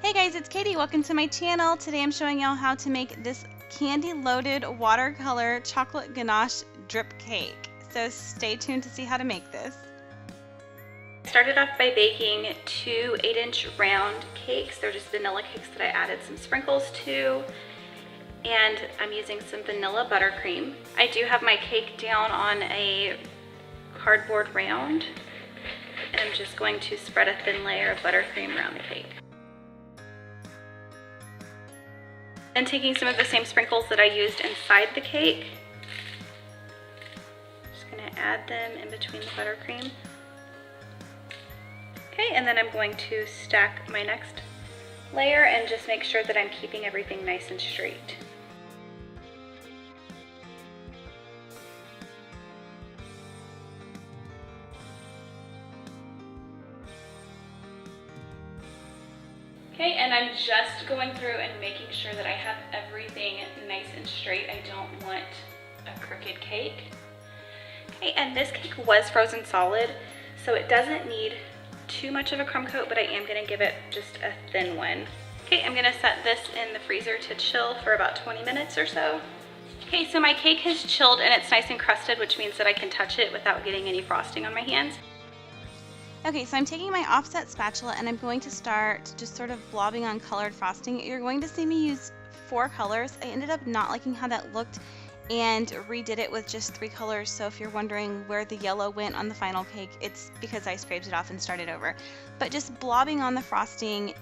Hey guys, it's Katie. Welcome to my channel. Today I'm showing y'all how to make this candy-loaded watercolor chocolate ganache drip cake. So stay tuned to see how to make this. I started off by baking two 8-inch round cakes. They're just vanilla cakes that I added some sprinkles to. And I'm using some vanilla buttercream. I do have my cake down on a cardboard round. And I'm just going to spread a thin layer of buttercream around the cake. And taking some of the same sprinkles that I used inside the cake, just going to add them in between the buttercream. Okay, and then I'm going to stack my next layer and just make sure that I'm keeping everything nice and straight. Okay, and I'm just going through and making sure that I have everything nice and straight. I don't want a crooked cake. Okay, and this cake was frozen solid, so it doesn't need too much of a crumb coat, but I am gonna give it just a thin one. Okay, I'm gonna set this in the freezer to chill for about 20 minutes or so. Okay, so my cake has chilled and it's nice and crusted, which means that I can touch it without getting any frosting on my hands. Okay, so I'm taking my offset spatula and I'm going to start just sort of blobbing on colored frosting. You're going to see me use 4 colors. I ended up not liking how that looked and redid it with just 3 colors. So if you're wondering where the yellow went on the final cake, it's because I scraped it off and started over. But just blobbing on the frosting,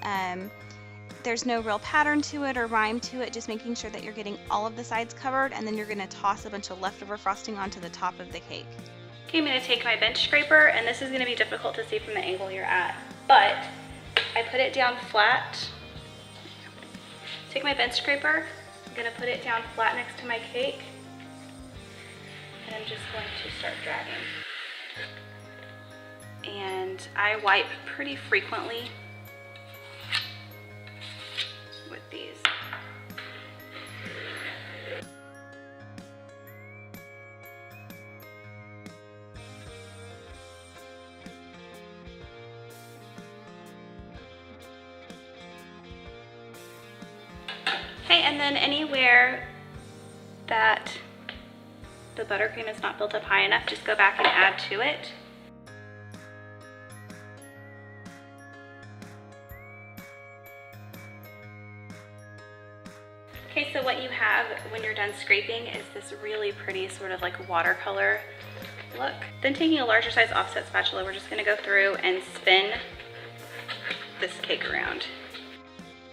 there's no real pattern to it or rhyme to it, just making sure that you're getting all of the sides covered, and then you're going to toss a bunch of leftover frosting onto the top of the cake. Okay, I'm going to take my bench scraper, and this is going to be difficult to see from the angle you're at, but I put it down flat. Take my bench scraper, I'm going to put it down flat next to my cake, and I'm just going to start dragging. And I wipe pretty frequently with these. Okay, and then anywhere that the buttercream is not built up high enough, just go back and add to it. Okay, so what you have when you're done scraping is this really pretty sort of like watercolor look. Then taking a larger size offset spatula, we're just gonna go through and spin this cake around.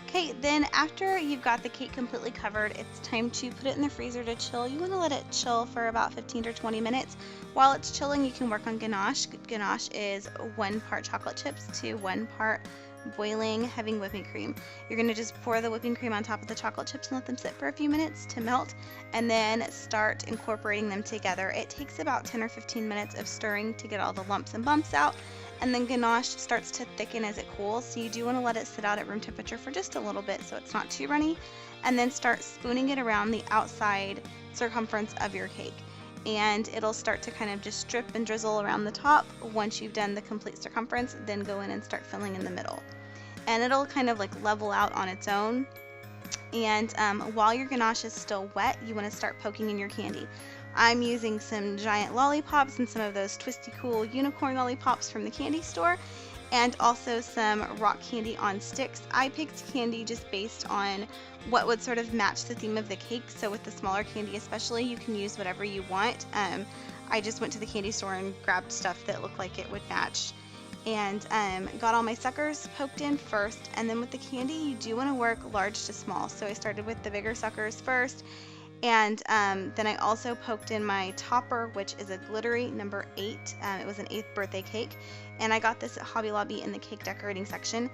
Okay, then after you've got the cake completely covered, it's time to put it in the freezer to chill. You want to let it chill for about 15 to 20 minutes. While it's chilling, you can work on ganache. Ganache is 1 part chocolate chips to 1 part boiling heavy whipping cream. You're going to just pour the whipping cream on top of the chocolate chips and let them sit for a few minutes to melt, and then start incorporating them together. It takes about 10 or 15 minutes of stirring to get all the lumps and bumps out. And then ganache starts to thicken as it cools, so you do want to let it sit out at room temperature for just a little bit so it's not too runny, and then start spooning it around the outside circumference of your cake. And it'll start to kind of just drip and drizzle around the top. Once you've done the complete circumference, then go in and start filling in the middle. And it'll kind of like level out on its own. And while your ganache is still wet, you want to start poking in your candy. I'm using some giant lollipops and some of those twisty cool unicorn lollipops from the candy store, and also some rock candy on sticks. I picked candy just based on what would sort of match the theme of the cake, so with the smaller candy especially, you can use whatever you want. I just went to the candy store and grabbed stuff that looked like it would match. And got all my suckers poked in first, and then with the candy you do want to work large to small. So I started with the bigger suckers first, and then I also poked in my topper, which is a glittery number 8. It was an 8th birthday cake, and I got this at Hobby Lobby in the cake decorating section.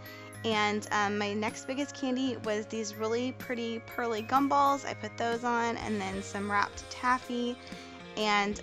And my next biggest candy was these really pretty pearly gumballs. I put those on, and then some wrapped taffy, and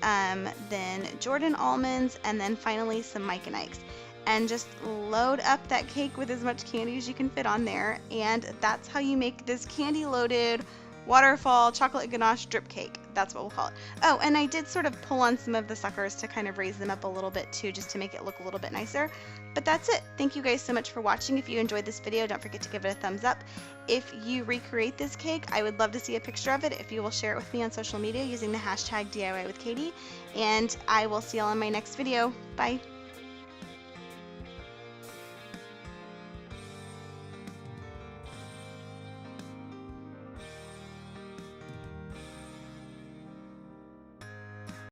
then Jordan almonds, and then finally some Mike and Ike's. And just load up that cake with as much candy as you can fit on there, and that's how you make this candy loaded waterfall chocolate ganache drip cake. That's what we'll call it. Oh, and I did sort of pull on some of the suckers to kind of raise them up a little bit too, just to make it look a little bit nicer. But that's it. Thank you guys so much for watching. If you enjoyed this video, don't forget to give it a thumbs up. If you recreate this cake, I would love to see a picture of it if you will share it with me on social media using the hashtag DIY with Katie. And I will see y'all in my next video. Bye.